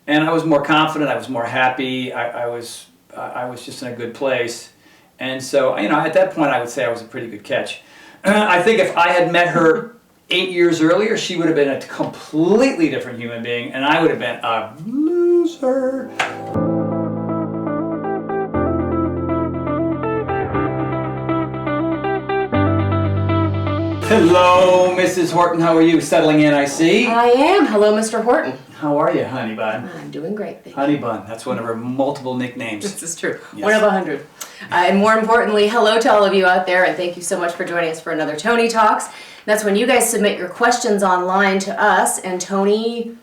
And I was more confident, I was more happy, I was just in a good place. And so, at that point I would say I was a pretty good catch. I think if I had met her 8 years earlier, she would have been a completely different human being, and I would have been a loser. Hello, Mrs. Horton. How are you? Settling in, I see. I am. Hello, Mr. Horton. How are you, honey bun? I'm doing great, thank you. Honey bun. That's one of her multiple nicknames. This is true. Yes. One of 100. And more importantly, hello to all of you out there, and thank you so much for joining us for another Tony Talks. That's when you guys submit your questions online to us, and Tony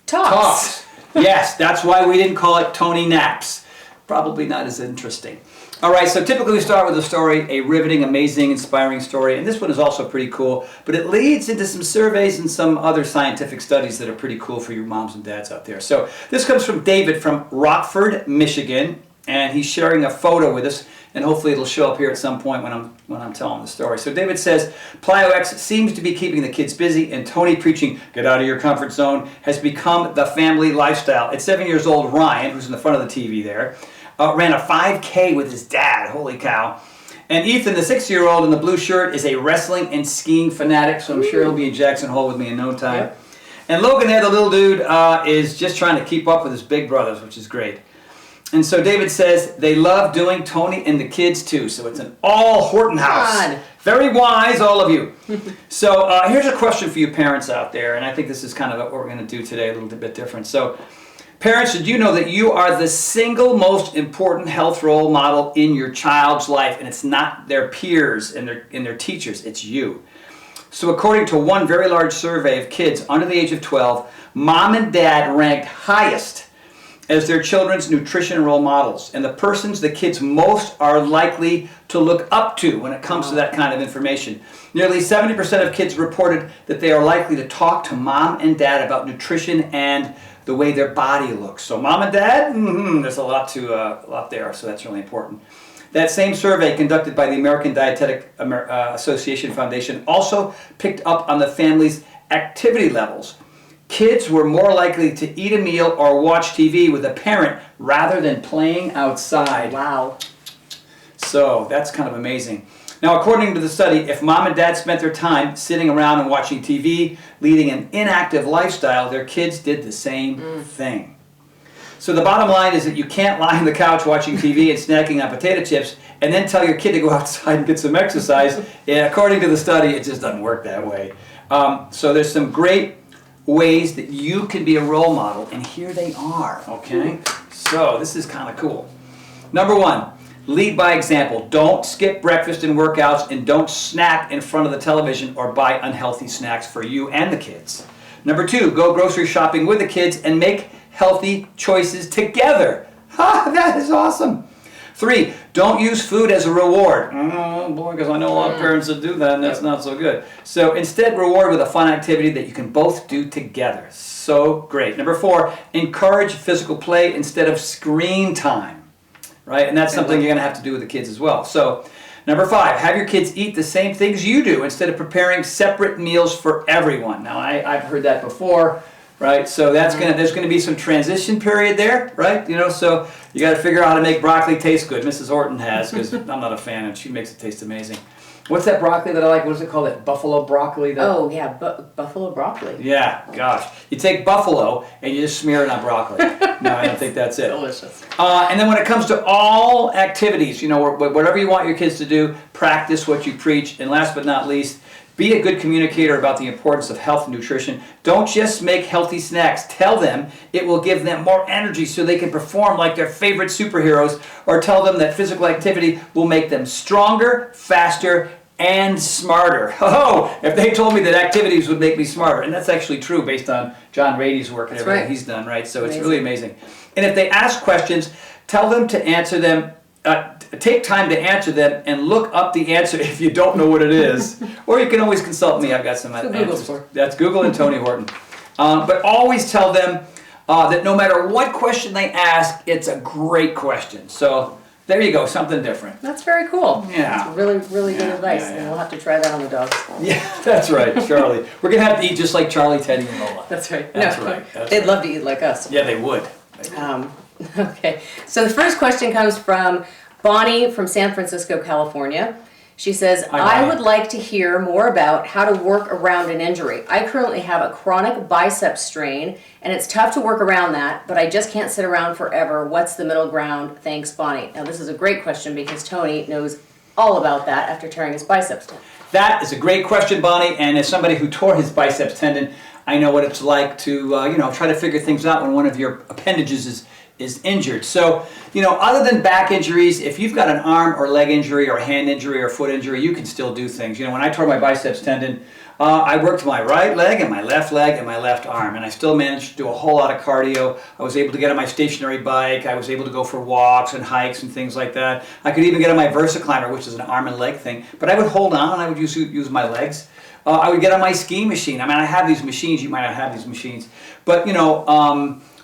talks. Yes, that's why we didn't call it Tony Naps. Probably not as interesting. All right, so typically we start with a story, a riveting, amazing, inspiring story, and this one is also pretty cool, but it leads into some surveys and some other scientific studies that are pretty cool for you moms and dads out there. So this comes from David from Rockford, Michigan, and he's sharing a photo with us, and hopefully it'll show up here at some point when I'm telling the story. So David says, PlyoX seems to be keeping the kids busy, and Tony preaching, get out of your comfort zone, has become the family lifestyle. At 7 years old, Ryan, who's in the front of the TV there, ran a 5K with his dad, holy cow. And Ethan, the 6-year-old in the blue shirt, is a wrestling and skiing fanatic, so I'm sure he'll be in Jackson Hole with me in no time. Yep. And Logan there, the little dude, is just trying to keep up with his big brothers, which is great. And so David says they love doing Tony and the kids too, so it's an all Horton house. God. Very wise, all of you. So here's a question for you parents out there, and I think this is kind of what we're going to do today, a little bit different. So parents, did you know that you are the single most important health role model in your child's life, and it's not their peers and their teachers, it's you. So according to one very large survey of kids under the age of 12, mom and dad ranked highest as their children's nutrition role models, and the persons the kids most are likely to look up to when it comes to that kind of information. Nearly 70% of kids reported that they are likely to talk to mom and dad about nutrition and the way their body looks. So mom and dad, there's a lot there, so that's really important. That same survey conducted by the American Dietetic Association Foundation also picked up on the family's activity levels. Kids were more likely to eat a meal or watch TV with a parent rather than playing outside. Wow. So that's kind of amazing. Now, according to the study, if mom and dad spent their time sitting around and watching TV, leading an inactive lifestyle, their kids did the same thing. So the bottom line is that you can't lie on the couch watching TV and snacking on potato chips and then tell your kid to go outside and get some exercise. And according to the study, it just doesn't work that way. So there's some great ways that you can be a role model, and here they are, okay? So this is kind of cool. Number one, lead by example. Don't skip breakfast and workouts, and don't snack in front of the television or buy unhealthy snacks for you and the kids. Number two, go grocery shopping with the kids and make healthy choices together. Ha, that is awesome. 3, don't use food as a reward. Oh boy, because I know a lot of parents that do that, and that's not so good. So instead, reward with a fun activity that you can both do together. So great. Number 4, encourage physical play instead of screen time. Right? And that's something you're going to have to do with the kids as well. So number 5, have your kids eat the same things you do instead of preparing separate meals for everyone. Now, I've heard that before. Right, so there's going to be some transition period there, right? So you got to figure out how to make broccoli taste good. Mrs. Horton has, because I'm not a fan, and she makes it taste amazing. What's that broccoli that I like? What is it called? That buffalo broccoli? Oh yeah, buffalo broccoli. Yeah, gosh, you take buffalo and you just smear it on broccoli. No, I don't think that's it. Delicious. And then when it comes to all activities, whatever you want your kids to do, practice what you preach. And last but not least, be a good communicator about the importance of health and nutrition. Don't just make healthy snacks. Tell them it will give them more energy so they can perform like their favorite superheroes, or tell them that physical activity will make them stronger, faster, and smarter. Oh, if they told me that activities would make me smarter, and that's actually true based on John Rady's work and everything he's done, right? So it's really amazing. And if they ask questions, tell them to answer them. Take time to answer them and look up the answer if you don't know what it is. Or you can always consult me. I've got some answers. That's Google and Tony Horton. But always tell them that no matter what question they ask, it's a great question. So There you go, something different. That's very cool. Yeah. That's really, really good Yeah, advice. yeah, yeah. And we'll have to try that on the dogs. Yeah, that's right, Charlie. We're going to have to eat just like Charlie, Teddy, and Lola. That's right. That's No, right. That's they'd right. love to eat like us. Yeah, they would. Okay, so the first question comes from Bonnie from San Francisco, California. She says, Hi, I Bonnie. would like to hear more about how to work around an injury. I currently have a chronic bicep strain, and it's tough to work around that, but I just can't sit around forever. What's the middle ground? Thanks, Bonnie. Now, this is a great question because Tony knows all about that after tearing his biceps tendon. That is a great question, Bonnie, and as somebody who tore his biceps tendon, I know what it's like to, try to figure things out when one of your appendages is injured. So, other than back injuries, if you've got an arm or leg injury or hand injury or foot injury, you can still do things. When I tore my biceps tendon, I worked my right leg and my left arm, and I still managed to do a whole lot of cardio. I was able to get on my stationary bike. I was able to go for walks and hikes and things like that. I could even get on my VersaClimber, which is an arm and leg thing, but I would hold on and I would use my legs. I would get on my ski machine. I mean, I have these machines. You might not have these machines. But,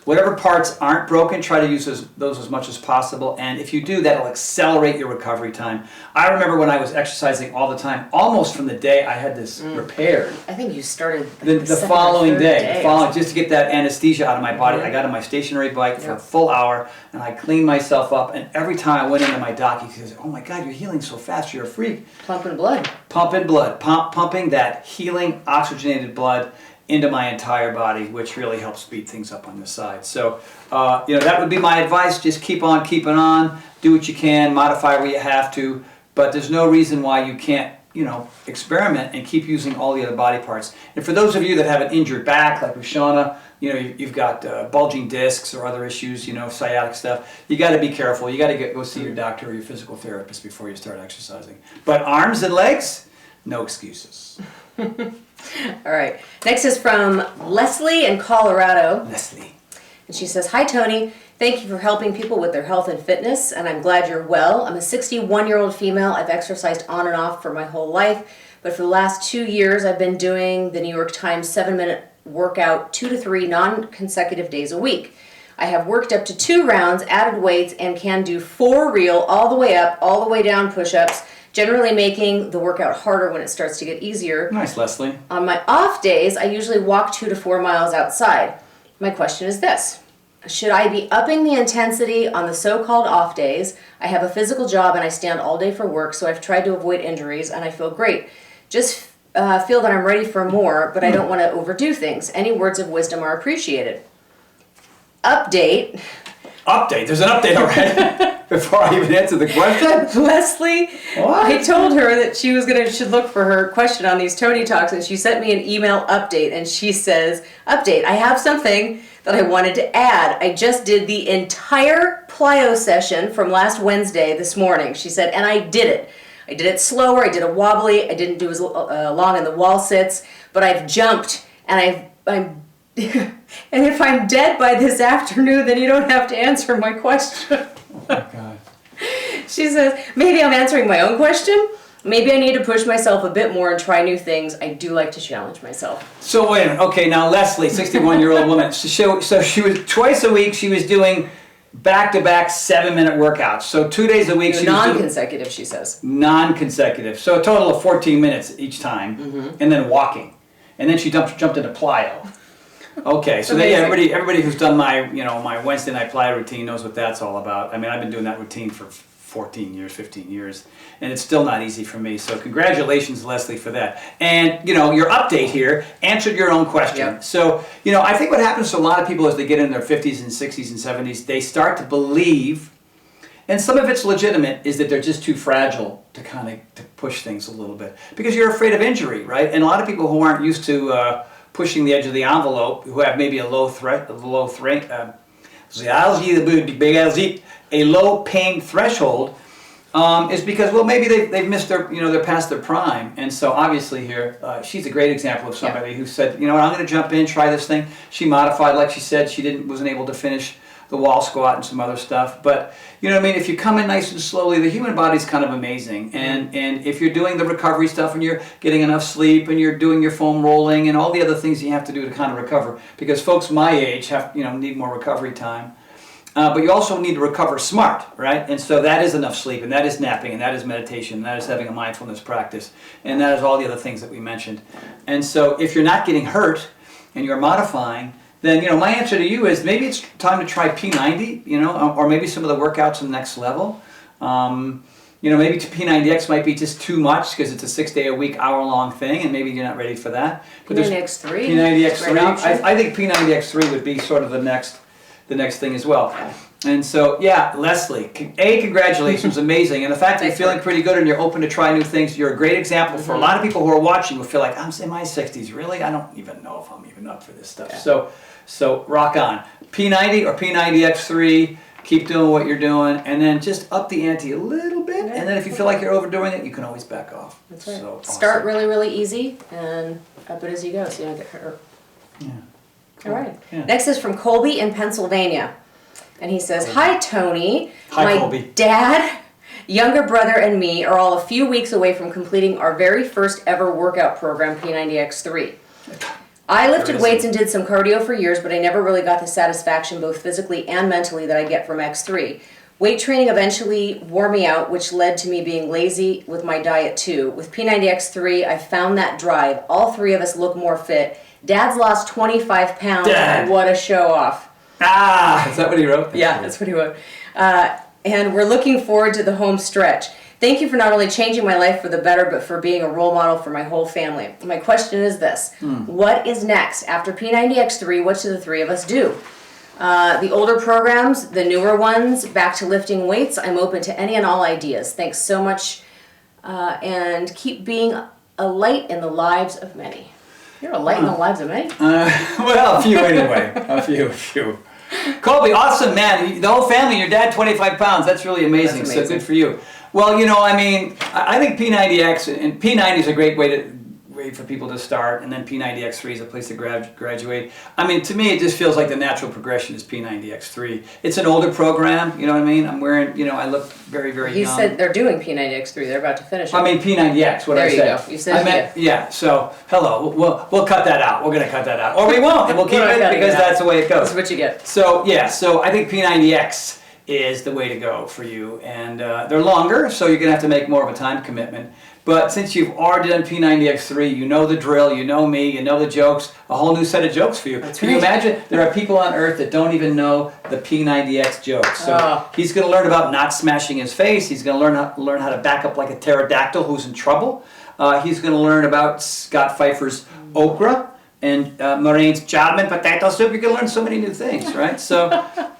whatever parts aren't broken, try to use those as much as possible. And if you do, that'll accelerate your recovery time. I remember when I was exercising all the time, almost from the day I had this repaired. I think you started The second or following third day, just to get that anesthesia out of my body, I got on my stationary bike for a full hour, and I cleaned myself up. And every time I went into my doc, he says, "Oh my God, you're healing so fast. You're a freak." Pumping blood. Pumping blood, pumping that healing oxygenated blood into my entire body, which really helps speed things up on the side. So, that would be my advice. Just keep on keeping on. Do what you can. Modify where you have to. But there's no reason why you can't, experiment and keep using all the other body parts. And for those of you that have an injured back, like with Shawna, you've got bulging discs or other issues, sciatic stuff. You got to be careful. You got to go see your doctor or your physical therapist before you start exercising. But arms and legs, no excuses. All right. Next is from Leslie in Colorado. Leslie. And she says, "Hi, Tony. Thank you for helping people with their health and fitness, and I'm glad you're well. I'm a 61-year-old female. I've exercised on and off for my whole life, but for the last 2 years, I've been doing the New York Times 7-minute workout 2 to 3 non-consecutive days a week. I have worked up to 2 rounds, added weights, and can do 4 real all the way up, all the way down push-ups, generally making the workout harder when it starts to get easier. Nice, Leslie. On my off days, I usually walk 2 to 4 miles outside. My question is this. Should I be upping the intensity on the so-called off days? I have a physical job and I stand all day for work, so I've tried to avoid injuries and I feel great. Just feel that I'm ready for more, but I don't want to overdo things. Any words of wisdom are appreciated." Update. Update. There's an update already. Before I even answer the question. Leslie, What? I told her that she should look for her question on these Tony Talks, and she sent me an email update, and she says, "Update, I have something that I wanted to add. I just did the entire plyo session from last Wednesday this morning," she said, "and I did it. I did it slower, I did it wobbly, I didn't do as long in the wall sits, but I've jumped, and I'm and if I'm dead by this afternoon, then you don't have to answer my question." Oh my God. She says, "Maybe I'm answering my own question. Maybe I need to push myself a bit more and try new things. I do like to challenge myself." So wait a minute. Okay, now Leslie, 61-year-old woman. So she was twice a week. She was doing back-to-back 7-minute workouts. So 2 days a week. She was doing Non-consecutive, she says. non-consecutive. So a total of 14 minutes each time, and then walking, and then she jumped into plyo. Okay, so then, yeah, everybody who's done my my Wednesday night plyo routine knows what that's all about. I mean, I've been doing that routine for 14 years, 15 years, and it's still not easy for me. So congratulations, Leslie, for that. And your update here answered your own question. Yep. So I think what happens to a lot of people as they get in their 50s and 60s and 70s, they start to believe, and some of it's legitimate, is that they're just too fragile to to push things a little bit because you're afraid of injury, right? And a lot of people who aren't used to pushing the edge of the envelope, who have maybe a low pain threshold, is because, well, maybe they've missed they're past their prime. And so obviously here, she's a great example of somebody who said, I'm going to jump in, try this thing. She modified, like she said, wasn't able to finish the wall squat and some other stuff. But, if you come in nice and slowly, the human body's kind of amazing. And if you're doing the recovery stuff and you're getting enough sleep and you're doing your foam rolling and all the other things you have to do to kind of recover, because folks my age have, need more recovery time. but you also need to recover smart, right? And so that is enough sleep, and that is napping, and that is meditation, and that is having a mindfulness practice, and that is all the other things that we mentioned. And so if you're not getting hurt and you're modifying, then my answer to you is maybe it's time to try P90, or maybe some of the workouts in the next level. Maybe P90X might be just too much because it's a 6-day-a-week, hour-long thing, and maybe you're not ready for that. But P90X3? P90X3, I think P90X3 would be sort of the next thing as well. And so, Leslie, congratulations, amazing. And the fact that you're feeling pretty good and you're open to try new things, you're a great example for a lot of people who are watching who feel like, I'm in my 60s, really? I don't even know if I'm even up for this stuff. Yeah. So rock on. P90 or P90X3, keep doing what you're doing, and then just up the ante a little bit, and then if you feel like you're overdoing it, you can always back off. That's right. So start really, really easy, and up it as you go, so you don't get hurt. Yeah. Cool. All right. Yeah. Next is from Colby in Pennsylvania. And he says, Hi, Tony. Hi, Colby. My dad, younger brother, and me are all a few weeks away from completing our very first ever workout program, P90X3. I lifted weights and did some cardio for years, but I never really got the satisfaction, both physically and mentally, that I get from X3. Weight training eventually wore me out, which led to me being lazy with my diet too. With P90X3, I found that drive. All three of us look more fit. Dad's lost 25 pounds. Dad. What a show off. Is that what he wrote? Yeah, that's what he wrote. And we're looking forward to the home stretch. Thank you for not only changing my life for the better, but for being a role model for my whole family. My question is this. What is next? After P90X3, what should the three of us do? The older programs, the newer ones, back to lifting weights, I'm open to any and all ideas. Thanks so much, and keep being a light in the lives of many. You're a light in the lives of many? Well, a few anyway. A few. Colby, awesome, man. The whole family, your dad, 25 pounds. That's really amazing. That's amazing. So good for you. Well, I think P90X, and P90 is a great way for people to start, and then P90X3 is a place to graduate. To me, it just feels like the natural progression is P90X3. It's an older program, you know what I mean? I'm wearing, I look very, very young. You said they're doing P90X3. They're about to finish it. P90X, what there I said. There you go. You said yeah. So, hello. We'll cut that out. We're going to cut that out. Or we won't, and we'll keep it because that's the way it goes. That's what you get. So I think P90X is the way to go for you. And they're longer, so you're going to have to make more of a time commitment. But since you've already done P90X3, you know the drill, you know me, you know the jokes, a whole new set of jokes for you. Can you imagine? There are people on earth that don't even know the P90X jokes. So he's going to learn about not smashing his face. He's going to learn how to back up like a pterodactyl who's in trouble. He's going to learn about Scott Pfeiffer's okra and Moraine's Chapman potato soup. You're going to learn so many new things, right? So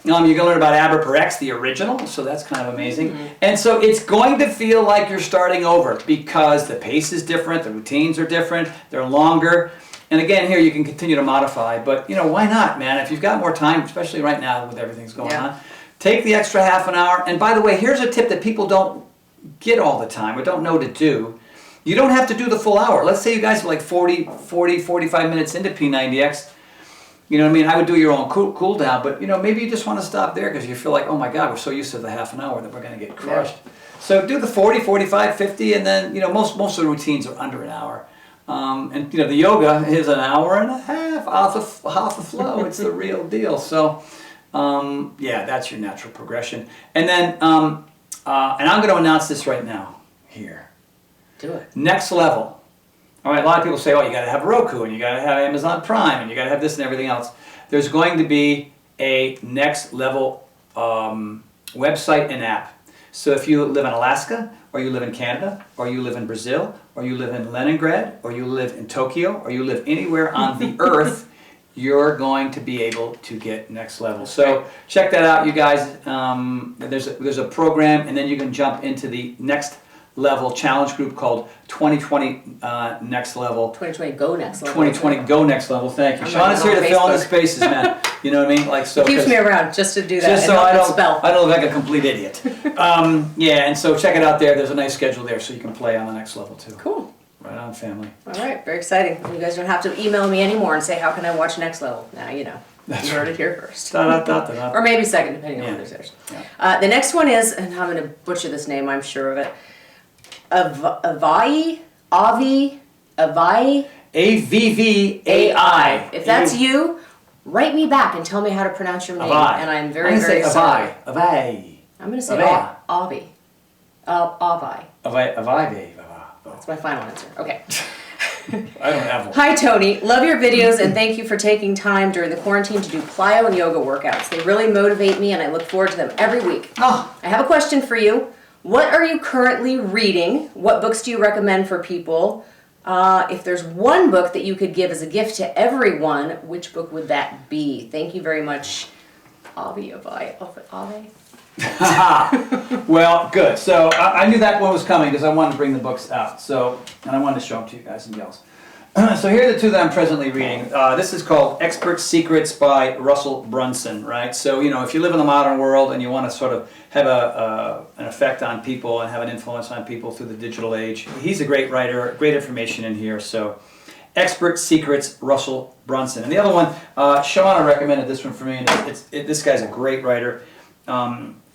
you're going to learn about Aber the original, so that's kind of amazing. And so it's going to feel like you're starting over because the pace is different, the routines are different, they're longer. And again, here you can continue to modify, but why not, man? If you've got more time, especially right now with everything's going on, take the extra half an hour. And by the way, here's a tip that people don't get all the time or don't know to do. You don't have to do the full hour. Let's say you guys are like 45 minutes into P90X. You know what I mean? I would do your own cool down, but maybe you just want to stop there because you feel like, oh my God, we're so used to the half an hour that we're going to get crushed. Yeah. So do the 40, 45, 50, and then most of the routines are under an hour. And the yoga is an hour and a half off the flow. It's the real deal. So that's your natural progression. And then and I'm going to announce this right now here. Do it. Next level. All right, a lot of people say, oh, you got to have Roku, and you got to have Amazon Prime, and you got to have this and everything else. There's going to be a next level website and app. So if you live in Alaska, or you live in Canada, or you live in Brazil, or you live in Leningrad, or you live in Tokyo, or you live anywhere on the earth, you're going to be able to get next level. So check that out, you guys. There's a program, and then you can jump into the next level challenge group called 2020 Next Level. 2020 Go Next Level. 2020 Go Next Level. Thank you. Shawna's here to fill in the spaces, man. You know what I mean? Like so. It keeps me around just to do that. Just so I don't look like a complete idiot. And so check it out there. There's a nice schedule there, so you can play on the next level too. Cool. Right on, family. All right, very exciting. You guys don't have to email me anymore and say, "How can I watch Next Level?" Now you know. That's you heard it here first. Or maybe second, depending on what there's. Yeah. The next one is, and I'm going to butcher this name, I'm sure of it. Avai. AVVAI. If that's you, write me back and tell me how to pronounce your name. Avai. And I'm very, very sorry. Avai. I'm going to say Avai. Avi. Avai. Avai. That's my final answer. Okay. I don't have one. Hi, Tony. Love your videos and thank you for taking time during the quarantine to do plyo and yoga workouts. They really motivate me and I look forward to them every week. Oh. I have a question for you. What are you currently reading? What books do you recommend for people? If there's one book that you could give as a gift to everyone, which book would that be? Thank you very much, Avi. Well, good. So I knew that one was coming because I wanted to bring the books out. And I wanted to show them to you guys and gals. So here are the two that I'm presently reading. This is called Expert Secrets by Russell Brunson, right? So, if you live in the modern world and you want to sort of have an effect on people and have an influence on people through the digital age, he's a great writer, great information in here. So, Expert Secrets, Russell Brunson. And the other one, Shawna recommended this one for me, and this guy's a great writer.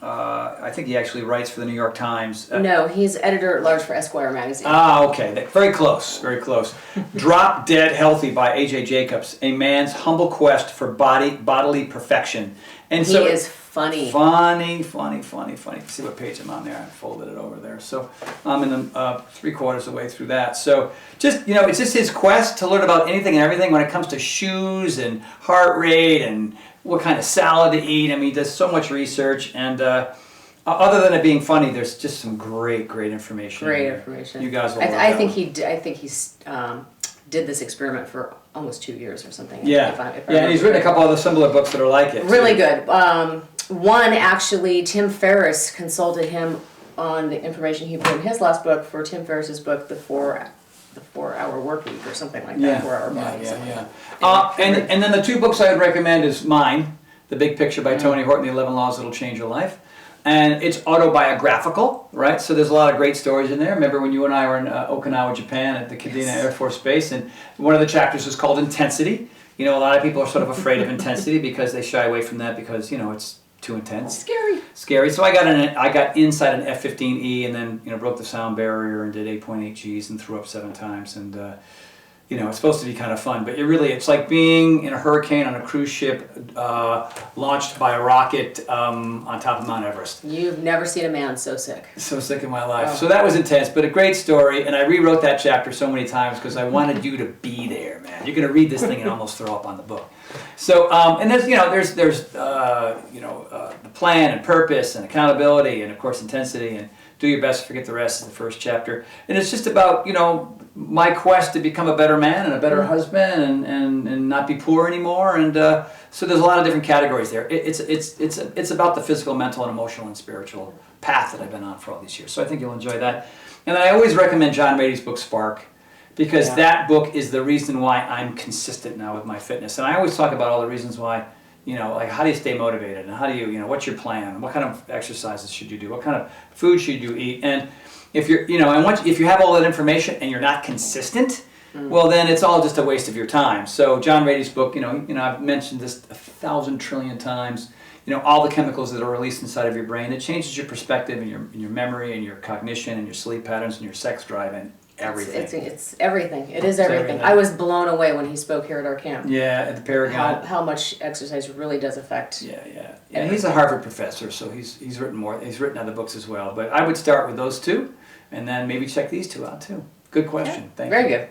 I think he actually writes for the New York Times. No, he's editor-at-large for Esquire magazine. Okay. Very close, very close. Drop Dead Healthy by A.J. Jacobs, a man's humble quest for bodily perfection. And he is funny. Funny. You can see what page I'm on there. I folded it over there. So I'm in the 3/4 of the way through that. So just, it's just his quest to learn about anything and everything when it comes to shoes and heart rate and what kind of salad to eat. I mean, he does so much research, and other than it being funny, there's just some great information. Great information. You guys will. I think he did this experiment for almost 2 years or something. Yeah, and he's written a couple other similar books that are like it. Really good. One actually, Tim Ferriss consulted him on the information he put in his last book for Tim Ferriss's book, The 4-Hour Work Week or something like that. 4-Hour Body. And then the two books I would recommend is mine, The Big Picture by Tony Horton, The 11 Laws That'll Change Your Life. And it's autobiographical, right? So there's a lot of great stories in there. Remember when you and I were in Okinawa, Japan at the Kadena Air Force Base, and one of the chapters was called Intensity. A lot of people are sort of afraid of intensity because they shy away from that because, it's too intense. Scary. So I got inside an F-15E and then, broke the sound barrier and did 8.8 Gs and threw up 7 times. And, it's supposed to be kind of fun, but it's like being in a hurricane on a cruise ship launched by a rocket on top of Mount Everest. You've never seen a man so sick. So sick in my life. Oh. So that was intense, but a great story, and I rewrote that chapter so many times because I wanted you to be there, man. You're going to read this thing and almost throw up on the book. So, and there's the plan and purpose and accountability and, of course, intensity and do your best, forget the rest is the first chapter. And it's just about, my quest to become a better man and a better husband and not be poor anymore. And so there's a lot of different categories there. It's about the physical, mental, and emotional and spiritual path that I've been on for all these years. So I think you'll enjoy that. And I always recommend John Rady's book, Spark, because that book is the reason why I'm consistent now with my fitness. And I always talk about all the reasons why, like how do you stay motivated and how do you, what's your plan? What kind of exercises should you do? What kind of food should you eat? And if you're, if you have all that information and you're not consistent, well, then it's all just a waste of your time. So John Rady's book, I've mentioned this 1,000 trillion times. All the chemicals that are released inside of your brain, it changes your perspective and your memory and your cognition and your sleep patterns and your sex drive and everything. It's everything. It is everything. I was blown away when he spoke here at our camp. Yeah, at the Paragon. How much exercise really does affect. Yeah. And he's a Harvard professor, so he's written more. He's written other books as well. But I would start with those two, and then maybe check these two out too. Good question. Thank you. Very good.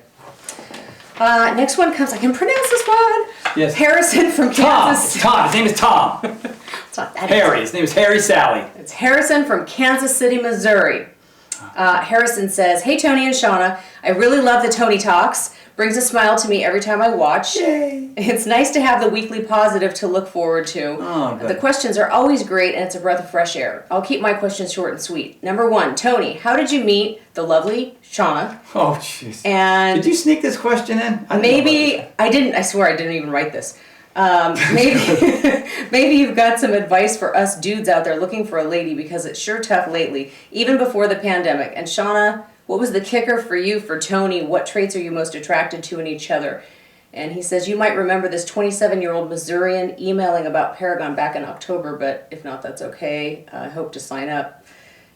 Next one comes. I can pronounce this one. Yes. Harrison from Kansas. Tom. His name is Tom. It's not that Harry. His name is Harry Sally. It's Harrison from Kansas City, Missouri. Harrison says, "Hey Tony and Shawna, I really love the Tony Talks. Brings a smile to me every time I watch. Yay. It's nice to have the weekly positive to look forward to. Oh, the questions are always great and it's a breath of fresh air. I'll keep my questions short and sweet. Number 1, Tony, how did you meet the lovely Shawna? Oh, jeez. And did you sneak this question in? Maybe I didn't. I swear I didn't even write this. Maybe you've got some advice for us dudes out there looking for a lady because it's sure tough lately, even before the pandemic. And Shawna, what was the kicker for you for Tony? What traits are you most attracted to in each other?" And he says, "You might remember this 27-year-old Missourian emailing about Paragon back in October, but if not, that's okay. I hope to sign up.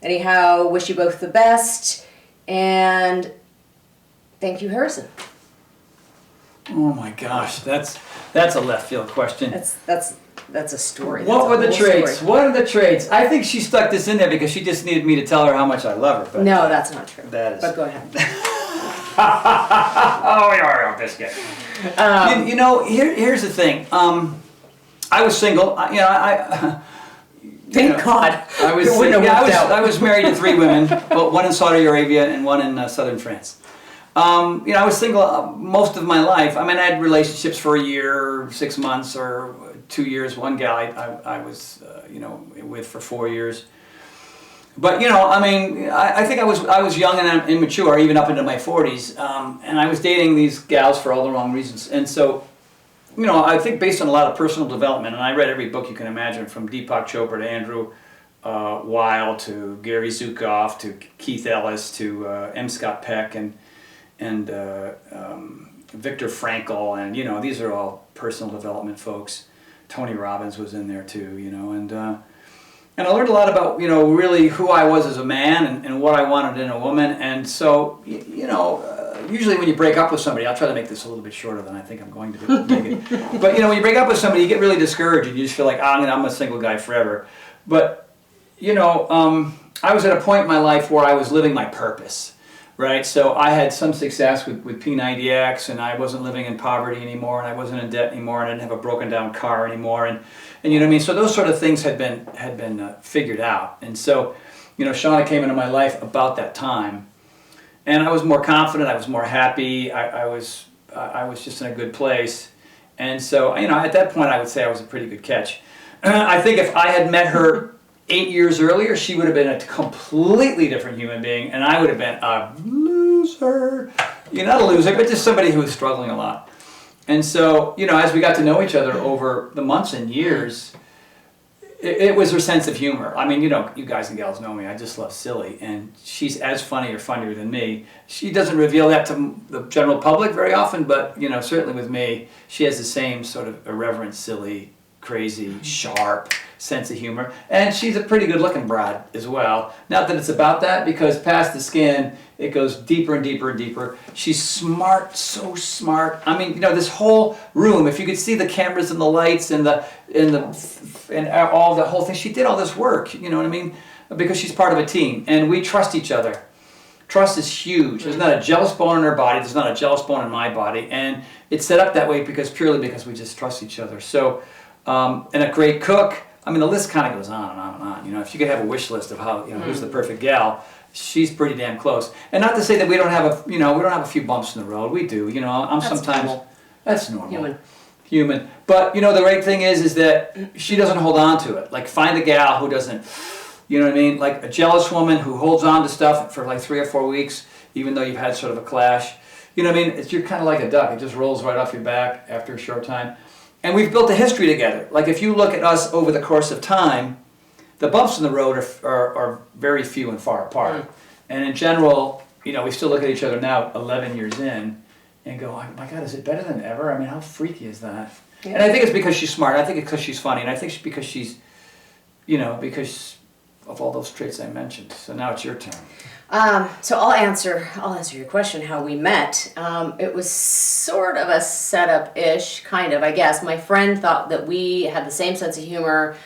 Anyhow, wish you both the best, and thank you, Harrison." Oh my gosh, that's a left field question. That's a story. What That's were a the whole traits? story. What are the traits? I think she stuck this in there because she just needed me to tell her how much I love her. But, No, that's not true. that is. But go ahead. Oh, you're a biscuit. You know, here's the thing. I was single. Thank God. I was, It wouldn't have yeah, worked out. I was married to 3 women, but one in Saudi Arabia and one in southern France. I was single most of my life. I mean, I had relationships for a year, 6 months, or 2 years. One gal I was, with for 4 years. But I think I was young and immature, even up into my 40s, and I was dating these gals for all the wrong reasons. And so, I think based on a lot of personal development, and I read every book you can imagine, from Deepak Chopra to Andrew Weil to Gary Zukav to Keith Ellis to M. Scott Peck and Viktor Frankl, and these are all personal development folks. Tony Robbins was in there too, and I learned a lot about really who I was as a man and what I wanted in a woman. And so usually when you break up with somebody, I'll try to make this a little bit shorter than I think I'm going to make it. But when you break up with somebody, you get really discouraged and you just feel like, I'm a single guy forever. But I was at a point in my life where I was living my purpose. Right, so I had some success with P90X, and I wasn't living in poverty anymore, and I wasn't in debt anymore, and I didn't have a broken down car anymore, and you know what I mean. So those sort of things had been figured out, and so Shawna came into my life about that time, and I was more confident, I was more happy, I was just in a good place, and so at that point I would say I was a pretty good catch. I think if I had met her 8 years earlier, she would have been a completely different human being, and I would have been a loser. Not a loser, but just somebody who was struggling a lot. And so, as we got to know each other over the months and years, it was her sense of humor. I mean, you guys and gals know me, I just love silly, and she's as funny or funnier than me. She doesn't reveal that to the general public very often, but, certainly with me, she has the same sort of irreverent, silly, crazy, sharp sense of humor, and she's a pretty good looking broad as well. Not that it's about that, because past the skin it goes deeper and deeper and deeper. She's smart, so smart. I mean, this whole room, if you could see the cameras and the lights and all the whole thing, she did all this work, you know what I mean, because she's part of a team, and we trust each other. Trust is huge. There's not a jealous bone in her body, there's not a jealous bone in my body, and it's set up that way purely because we just trust each other. So and a great cook. I mean, the list kind of goes on and on and on. If you could have a wish list of how, who's the perfect gal, she's pretty damn close. And not to say that we don't have we don't have a few bumps in the road. We do. That's sometimes normal. That's normal. Human. But the right thing is that she doesn't hold on to it. Like, find a gal who doesn't, like a jealous woman who holds on to stuff for like 3 or 4 weeks, even though you've had sort of a clash. You're kind of like a duck. It just rolls right off your back after a short time. And we've built a history together. Like, if you look at us over the course of time, the bumps in the road are very few and far apart. And in general, we still look at each other now, 11 years in, and go, oh my God, is it better than ever? I mean, how freaky is that? Yeah. And I think it's because she's smart. I think it's because she's funny. And I think it's because she's, because of all those traits I mentioned. So now it's your turn. So I'll answer your question, how we met. It was sort of a setup-ish, kind of, I guess. My friend thought that we had the same sense of humor,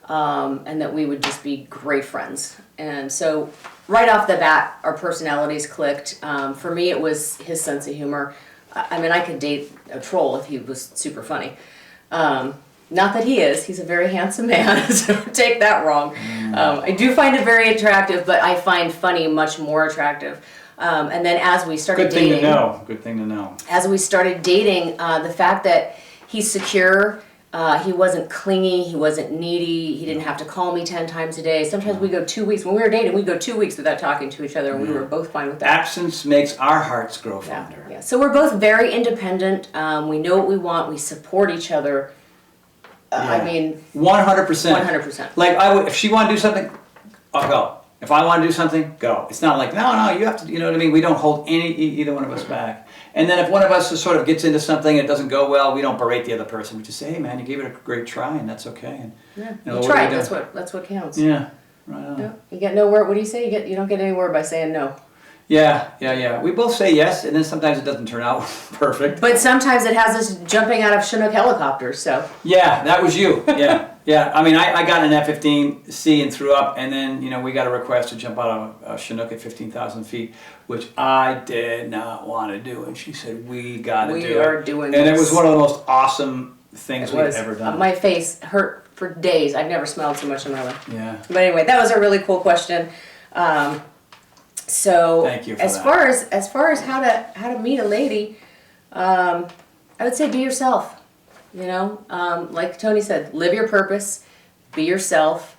and that we would just be great friends. And so right off the bat, our personalities clicked. For me, it was his sense of humor. I mean, I could date a troll if he was super funny. Not that he is. He's a very handsome man, so don't take that wrong. I do find it very attractive, but I find funny much more attractive. And then as we started dating... Good thing to know. As we started dating, the fact that he's secure, he wasn't clingy, he wasn't needy, he didn't have to call me 10 times a day. Sometimes we go 2 weeks. When we were dating, we'd go 2 weeks without talking to each other, and we were both fine with that. Absence makes our hearts grow fonder. Yeah. So we're both very independent. We know what we want. We support each other. I mean, 100%. 100%. Like, if she wanted to do something, I'll go. If I want to do something, go. It's not like, no, you have to, you know what I mean? We don't hold either one of us back. And then if one of us sort of gets into something and it doesn't go well, we don't berate the other person. We just say, hey man, you gave it a great try, and that's okay. And, you tried. That's what counts. Yeah, right on. You get nowhere. What do you say? You don't get anywhere by saying no. Yeah. We both say yes, and then sometimes it doesn't turn out perfect. But sometimes it has us jumping out of Chinook helicopters, so. Yeah, that was you. Yeah. I mean, I got an F-15C and threw up, and then, we got a request to jump out of a Chinook at 15,000 feet, which I did not want to do. And she said, we got to do it. We are doing and this. it was one of the most awesome things we've ever done. My face hurt for days. I've never smiled so much in my life. Yeah. But anyway, that was a really cool question. So thank you for as far as how to meet a lady, I would say be yourself. Like Tony said, live your purpose, be yourself,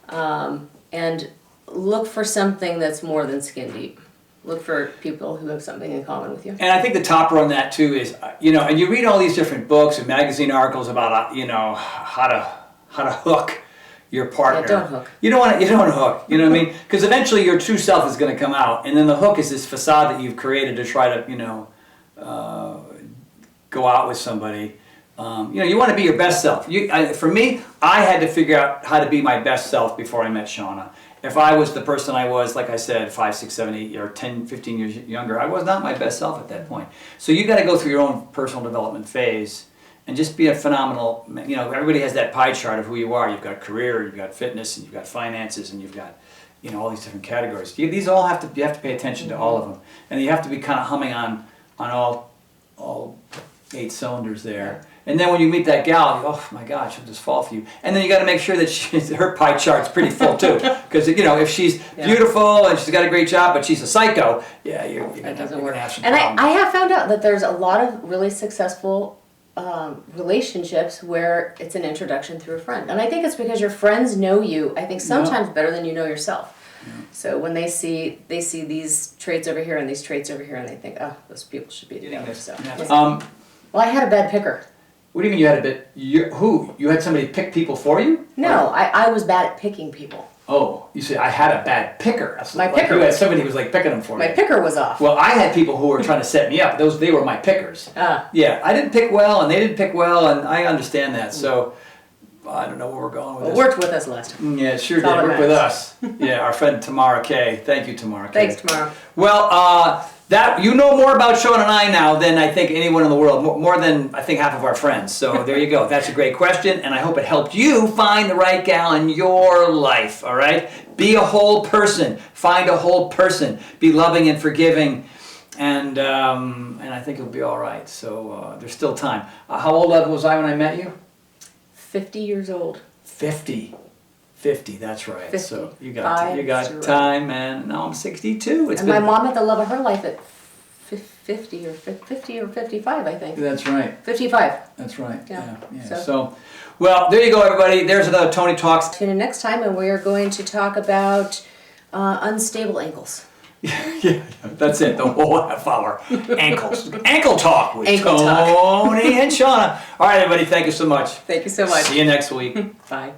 and look for something that's more than skin deep. Look for people who have something in common with you. And I think the topper on that too is, and you read all these different books and magazine articles about, how to hook your partner. Yeah, don't hook. You don't want to hook. You know what I mean? Because eventually your true self is going to come out, and then the hook is this facade that you've created to try to, go out with somebody. You want to be your best self. For me, I had to figure out how to be my best self before I met Shawna. If I was the person I was, like I said, 5, 6, 7, 8, or 10, 15 years younger, I was not my best self at that point. So you got to go through your own personal development phase and just be a phenomenal, everybody has that pie chart of who you are. You've got career, you've got fitness, and you've got finances, and you've got, all these different categories. These all you have to pay attention to all of them. And you have to be kind of humming on all 8 cylinders there. And then when you meet that gal, oh my God, she'll just fall for you. And then you got to make sure that her pie chart's pretty full too, because if she's beautiful and she's got a great job, but she's a psycho, you're gonna have some And problems. I have found out that there's a lot of really successful relationships where it's an introduction through a friend, and I think it's because your friends know you. I think sometimes better than you know yourself. So when they see these traits over here and these traits over here, and they think, oh, those people should be together. So. Well, I had a bad picker. What do you mean you had a bit? You had somebody pick people for you? No, I was bad at picking people. Oh, you said I had a bad picker. Picker. You had somebody who was like picking them for My you. picker was off. Well, I had people who were trying to set me up. They were my pickers. Yeah, I didn't pick well, and they didn't pick well, and I understand that. So I don't know where we're going with this. It worked with us last time. Yeah, it sure did. Worked with us. Yeah, our friend Tamara K. Thank you, Tamara K. Thanks, Tamara. Well, that you know more about Shawna and I now than I think anyone in the world, more than I think half of our friends. So there you go. That's a great question, and I hope it helped you find the right gal in your life. All right, be a whole person. Find a whole person. Be loving and forgiving, and I think you'll be all right. So there's still time. How old was I when I met you? 50 years old. 50. 50, that's right. 50. So you got time, man. Now I'm 62. My mom had the love of her life at 50 or 55, I think. That's right. 55. That's right. Yeah. So, well, there you go, everybody. There's another Tony Talks. Tune in next time, and we are going to talk about unstable ankles. Yeah, that's it. The whole half hour. Ankles. Ankle talk with Ankle Tony talk. and Shawna. All right, everybody. Thank you so much. Thank you so much. See you next week. Bye.